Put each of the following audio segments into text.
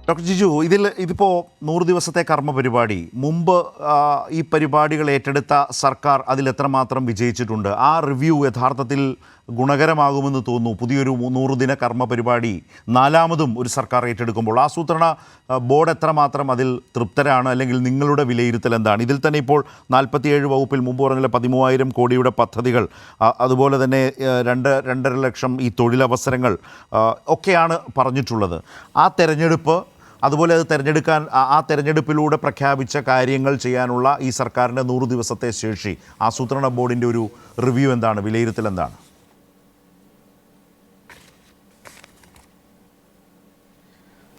Doctor Jiju, ഇതിപ്പോൾ 100 ദിവസത്തെ കർമ്മ പരിപാടി മുമ്പ് ഈ പരിപാടികൾ ഏറ്റെടുത്ത സർക്കാർ അതിലെത്രമാത്രം വിജയിച്ചിട്ടുണ്ട്? ആ റിവ്യൂ യഥാർത്ഥത്തിൽ ഗുണകരമാകുമെന്ന് തോന്നുന്നു. പുതിയൊരു 100 ദിന കർമ്മ പരിപാടി നാലാമതും ഒരു സർക്കാർ ഏറ്റെടുക്കുമ്പോൾ ആസൂത്രണ ബോർഡ് എത്രമാത്രം അതിൽ തൃപ്തരാണ്, അല്ലെങ്കിൽ നിങ്ങളുടെ വിലയിരുത്തൽ എന്താണ്? ഇതിൽ തന്നെ ഇപ്പോൾ 47 വകുപ്പിൽ മുമ്പ് പറഞ്ഞ 13,000 കോടിയുടെ പദ്ധതികൾ, അതുപോലെ തന്നെ 2.5 ലക്ഷം ഈ തൊഴിലവസരങ്ങൾ ഒക്കെയാണ് പറഞ്ഞിട്ടുള്ളത്. ആ തെരഞ്ഞെടുപ്പ്, അതുപോലെ അത് തിരഞ്ഞെടുക്കാൻ ആ തെരഞ്ഞെടുപ്പിലൂടെ പ്രഖ്യാപിച്ച കാര്യങ്ങൾ ചെയ്യാനുള്ള ഈ സർക്കാരിൻ്റെ 100 ദിവസത്തെ ശേഷി, ആസൂത്രണ ബോർഡിൻ്റെ ഒരു റിവ്യൂ എന്താണ്, വിലയിരുത്തൽ എന്താണ്?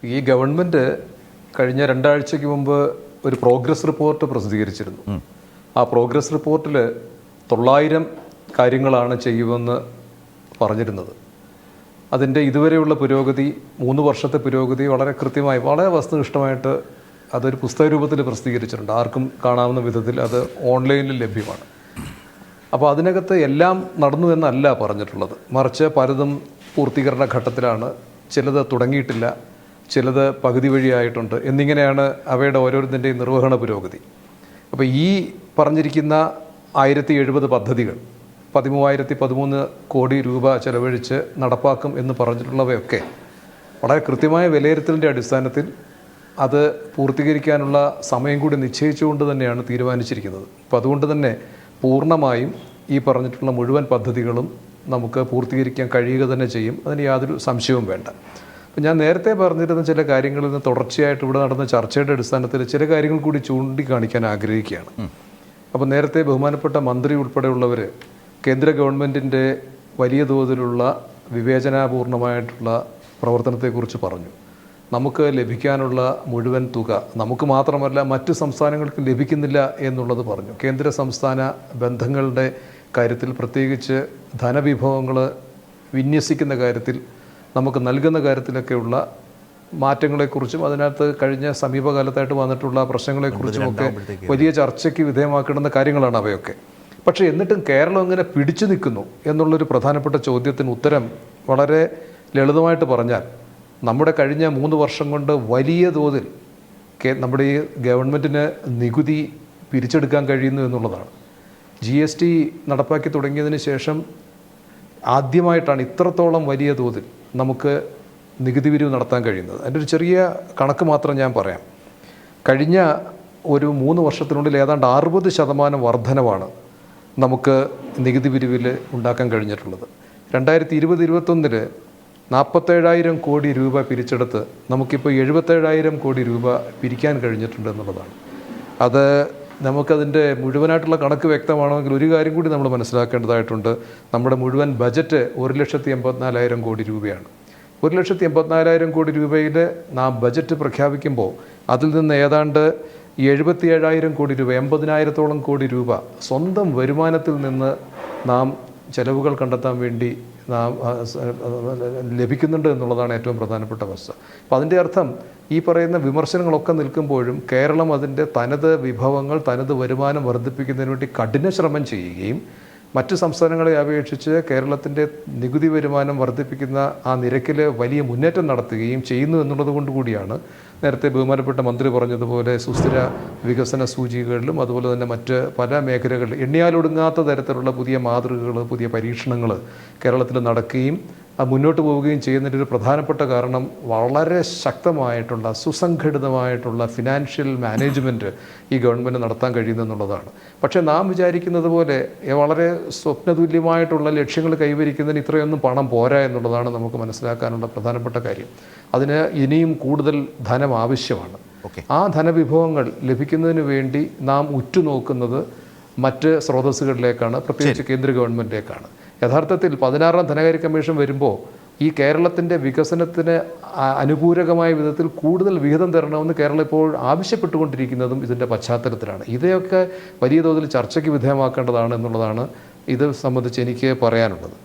ഈ ഗവൺമെൻറ് കഴിഞ്ഞ 2 ആഴ്ചയ്ക്ക് മുമ്പ് ഒരു പ്രോഗ്രസ് റിപ്പോർട്ട് പ്രസിദ്ധീകരിച്ചിരുന്നു. ആ പ്രോഗ്രസ് റിപ്പോർട്ടിൽ 900 കാര്യങ്ങളാണ് ചെയ്യുമെന്ന് പറഞ്ഞിരുന്നത്. അതിൻ്റെ ഇതുവരെയുള്ള പുരോഗതി, 3 വർഷത്തെ പുരോഗതി വളരെ കൃത്യമായി, വളരെ വസ്തുനിഷ്ഠമായിട്ട് അതൊരു പുസ്തക രൂപത്തിൽ പ്രസിദ്ധീകരിച്ചിട്ടുണ്ട്. ആർക്കും കാണാവുന്ന വിധത്തിൽ അത് ഓൺലൈനിൽ ലഭ്യമാണ്. അപ്പോൾ അതിനകത്ത് എല്ലാം നടന്നു എന്നല്ല പറഞ്ഞിട്ടുള്ളത്, മറിച്ച് പലതും പൂർത്തീകരണ ഘട്ടത്തിലാണ്, ചിലത് തുടങ്ങിയിട്ടില്ല, ചിലത് പകുതി വഴിയായിട്ടുണ്ട് എന്നിങ്ങനെയാണ് അവയുടെ ഓരോരുത്തരുടെയും നിർവഹണ പുരോഗതി. അപ്പോൾ ഈ പറഞ്ഞിരിക്കുന്ന 1070 പദ്ധതികൾ 13,013 കോടി രൂപ ചെലവഴിച്ച് നടപ്പാക്കും എന്ന് പറഞ്ഞിട്ടുള്ളവയൊക്കെ വളരെ കൃത്യമായ വിലയിരുത്തലിൻ്റെ അടിസ്ഥാനത്തിൽ അത് പൂർത്തീകരിക്കാനുള്ള സമയം കൂടി നിശ്ചയിച്ചുകൊണ്ട് തന്നെയാണ് തീരുമാനിച്ചിരിക്കുന്നത്. അപ്പോൾ അതുകൊണ്ട് തന്നെ പൂർണ്ണമായും ഈ പറഞ്ഞിട്ടുള്ള മുഴുവൻ പദ്ധതികളും നമുക്ക് പൂർത്തീകരിക്കാൻ കഴിയുക തന്നെ ചെയ്യും. അതിന് യാതൊരു സംശയവും വേണ്ട. അപ്പം ഞാൻ നേരത്തെ പറഞ്ഞിരുന്ന ചില കാര്യങ്ങളിൽ നിന്ന് തുടർച്ചയായിട്ട് ഇവിടെ നടന്ന ചർച്ചയുടെ അടിസ്ഥാനത്തിൽ ചില കാര്യങ്ങൾ കൂടി ചൂണ്ടിക്കാണിക്കാൻ ആഗ്രഹിക്കുകയാണ്. അപ്പോൾ നേരത്തെ ബഹുമാനപ്പെട്ട മന്ത്രി ഉൾപ്പെടെയുള്ളവർ കേന്ദ്ര ഗവൺമെൻറ്റിൻ്റെ വലിയ തോതിലുള്ള വിവേചനാപൂർണമായിട്ടുള്ള പ്രവർത്തനത്തെക്കുറിച്ച് പറഞ്ഞു. നമുക്ക് ലഭിക്കാനുള്ള മുഴുവൻ തുക നമുക്ക് മാത്രമല്ല മറ്റ് സംസ്ഥാനങ്ങൾക്ക് ലഭിക്കുന്നില്ല എന്നുള്ളത് പറഞ്ഞു. കേന്ദ്ര സംസ്ഥാന ബന്ധങ്ങളുടെ കാര്യത്തിൽ, പ്രത്യേകിച്ച് ധനവിഭവങ്ങൾ വിന്യസിക്കുന്ന കാര്യത്തിൽ, നമുക്ക് നൽകുന്ന കാര്യത്തിലൊക്കെയുള്ള മാറ്റങ്ങളെക്കുറിച്ചും അതിനകത്ത് കഴിഞ്ഞ സമീപകാലത്തായിട്ട് വന്നിട്ടുള്ള പ്രശ്നങ്ങളെക്കുറിച്ചുമൊക്കെ വലിയ ചർച്ചയ്ക്ക് വിധേയമാക്കേണ്ടുന്ന കാര്യങ്ങളാണ് അവയൊക്കെ. പക്ഷേ എന്നിട്ടും കേരളം എങ്ങനെ പിടിച്ചു നിൽക്കുന്നു എന്നുള്ളൊരു പ്രധാനപ്പെട്ട ചോദ്യത്തിന് ഉത്തരം വളരെ ലളിതമായിട്ട് പറഞ്ഞാൽ, നമ്മുടെ കഴിഞ്ഞ 3 വർഷം കൊണ്ട് വലിയ തോതിൽ നമ്മുടെ ഈ ഗവൺമെൻറ്റിന് നികുതി പിരിച്ചെടുക്കാൻ കഴിയുന്നു എന്നുള്ളതാണ്. GST നടപ്പാക്കി തുടങ്ങിയതിന് ശേഷം ആദ്യമായിട്ടാണ് ഇത്രത്തോളം വലിയ തോതിൽ നമുക്ക് നികുതി പിരിവ് നടത്താൻ കഴിയുന്നത്. അതിൻ്റെ ഒരു ചെറിയ കണക്ക് മാത്രം ഞാൻ പറയാം. കഴിഞ്ഞ ഒരു 3 വർഷത്തിനുള്ളിൽ ഏതാണ്ട് 60% വർധനവാണ് നമുക്ക് നികുതി പിരിവിൽ ഉണ്ടാക്കാൻ കഴിഞ്ഞിട്ടുള്ളത്. 2020-21 47,000 കോടി രൂപ പിരിച്ചെടുത്ത് നമുക്കിപ്പോൾ 77,000 കോടി രൂപ പിരിക്കാൻ കഴിഞ്ഞിട്ടുണ്ട് എന്നുള്ളതാണ്. അത് നമുക്കതിൻ്റെ മുഴുവനായിട്ടുള്ള കണക്ക് വ്യക്തമാണെങ്കിൽ ഒരു കാര്യം കൂടി നമ്മൾ മനസ്സിലാക്കേണ്ടതായിട്ടുണ്ട്. നമ്മുടെ മുഴുവൻ ബജറ്റ് 1,84,000 കോടി രൂപയാണ്. 1,84,000 കോടി രൂപയിൽ നാം ബജറ്റ് പ്രഖ്യാപിക്കുമ്പോൾ അതിൽ നിന്ന് ഏതാണ്ട് 77,000 കോടി രൂപ, 80,000-ഓളം കോടി രൂപ സ്വന്തം വരുമാനത്തിൽ നിന്ന് നാം ചെലവുകൾ കണ്ടെത്താൻ വേണ്ടി നാം ലഭിക്കുന്നുണ്ട് എന്നുള്ളതാണ് ഏറ്റവും പ്രധാനപ്പെട്ട വസ്തുത. അപ്പം അതിൻ്റെ അർത്ഥം ഈ പറയുന്ന വിമർശനങ്ങളൊക്കെ നിൽക്കുമ്പോഴും കേരളം അതിൻ്റെ തനത് വിഭവങ്ങൾ, തനത് വരുമാനം വർദ്ധിപ്പിക്കുന്നതിന് വേണ്ടി കഠിന ശ്രമം ചെയ്യുകയും മറ്റ് സംസ്ഥാനങ്ങളെ അപേക്ഷിച്ച് കേരളത്തിൻ്റെ നികുതി വരുമാനം വർദ്ധിപ്പിക്കുന്ന ആ നിരക്കിൽ വലിയ മുന്നേറ്റം നടത്തുകയും ചെയ്യുന്നു എന്നുള്ളത് കൊണ്ട് കൂടിയാണ് നേരത്തെ ബഹുമാനപ്പെട്ട മന്ത്രി പറഞ്ഞതുപോലെ സുസ്ഥിര വികസന സൂചികകളിലും അതുപോലെ തന്നെ മറ്റ് പല മേഖലകളിലും എണ്ണിയാലൊടുങ്ങാത്ത തരത്തിലുള്ള പുതിയ മാതൃകകൾ, പുതിയ പരീക്ഷണങ്ങൾ കേരളത്തിൽ നടക്കുകയും മുന്നോട്ട് പോവുകയും ചെയ്യുന്നതിൻ്റെ ഒരു പ്രധാനപ്പെട്ട കാരണം വളരെ ശക്തമായിട്ടുള്ള സുസംഘടിതമായിട്ടുള്ള ഫിനാൻഷ്യൽ മാനേജ്മെൻറ്റ് ഈ ഗവൺമെൻറ് നടത്താൻ കഴിയുന്നു എന്നുള്ളതാണ്. പക്ഷേ നാം വിചാരിക്കുന്നത് പോലെ വളരെ സ്വപ്നതുല്യമായിട്ടുള്ള ലക്ഷ്യങ്ങൾ കൈവരിക്കുന്നതിന് ഇത്രയൊന്നും പണം പോരാ എന്നുള്ളതാണ് നമുക്ക് മനസ്സിലാക്കാനുള്ള പ്രധാനപ്പെട്ട കാര്യം. അതിന് ഇനിയും കൂടുതൽ ധനം ആവശ്യമാണ്. ആ ധനവിഭവങ്ങൾ ലഭിക്കുന്നതിന് വേണ്ടി നാം ഉറ്റുനോക്കുന്നത് മറ്റ് സ്രോതസ്സുകളിലേക്കാണ്, പ്രത്യേകിച്ച് കേന്ദ്ര ഗവൺമെൻറ്റിലേക്കാണ്. യഥാർത്ഥത്തിൽ 16ാം ധനകാര്യ കമ്മീഷൻ വരുമ്പോൾ ഈ കേരളത്തിൻ്റെ വികസനത്തിന് അനുകൂലമായ വിധത്തിൽ കൂടുതൽ വിഹിതം തരണമെന്ന് കേരളം ഇപ്പോൾ ആവശ്യപ്പെട്ടുകൊണ്ടിരിക്കുന്നതും ഇതിൻ്റെ പശ്ചാത്തലത്തിലാണ്. ഇതൊക്കെ വലിയ തോതിൽ ചർച്ചയ്ക്ക് വിധേയമാക്കേണ്ടതാണ് എന്നുള്ളതാണ് ഇത് സംബന്ധിച്ച് എനിക്ക് പറയാനുള്ളത്.